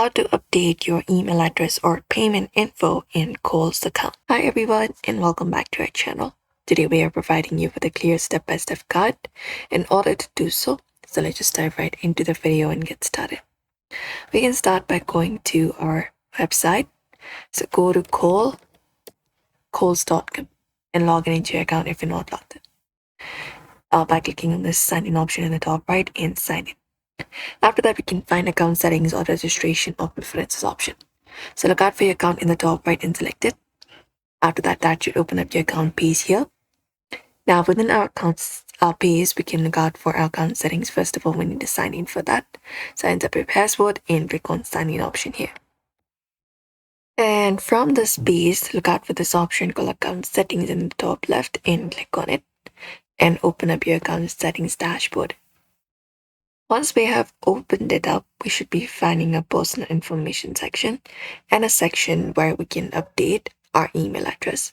How to update your email address or payment info in Kohl's account. Hi everyone and welcome back to our channel. Today we are providing you with a clear step-by-step guide in order to do so. So let's just dive right into the video and get started. We can start by going to our website. So go to Kohls.com and log in into your account if you're not logged in. By clicking on this sign in option in the top right and sign in. After that, we can find account settings or registration or preferences option. So look out for your account in the top right and select it. After that, that should open up your account page here. Now within our accounts page, we can look out for our account settings. First of all, we need to sign in for that. So enter your password and click on sign in option here. And from this page, look out for this option called account settings in the top left and click on it and open up your account settings dashboard. Once we have opened it up, we should be finding a personal information section and a section where we can update our email address.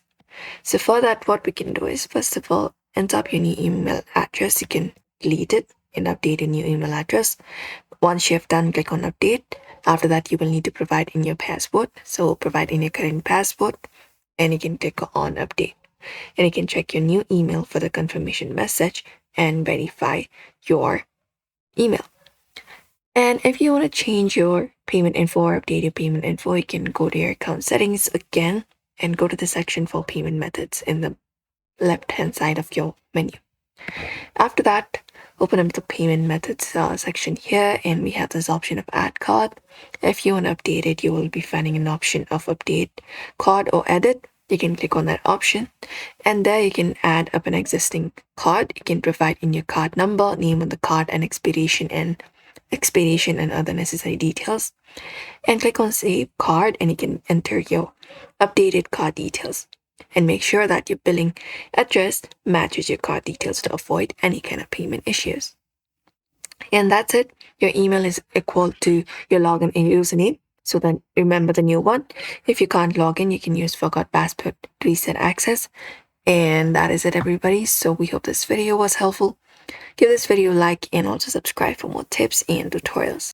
So for that, what we can do is, first of all, enter up your new email address. You can delete it and update a new email address. Once you have done, click on update. After that, you will need to provide in your password. So provide in your current password and you can click on update. And you can check your new email for the confirmation message and verify your email. And if you want to change your payment info or update your payment info, you can go to your account settings again and go to the section for payment methods in the left hand side of your menu. After that, open up the payment methods section here and we have this option of add card. If you want to update it, you will be finding an option of update card or edit. You can click on that option and there you can add up an existing card. You can provide in your card number, name of the card and expiration and other necessary details and click on save card and you can enter your updated card details and make sure that your billing address matches your card details to avoid any kind of payment issues. And that's it. Your email is equal to your login and username. So then remember the new one. If you can't log in, you can use forgot password to reset access. And that is it, everybody. So we hope this video was helpful. Give this video a like and also subscribe for more tips and tutorials.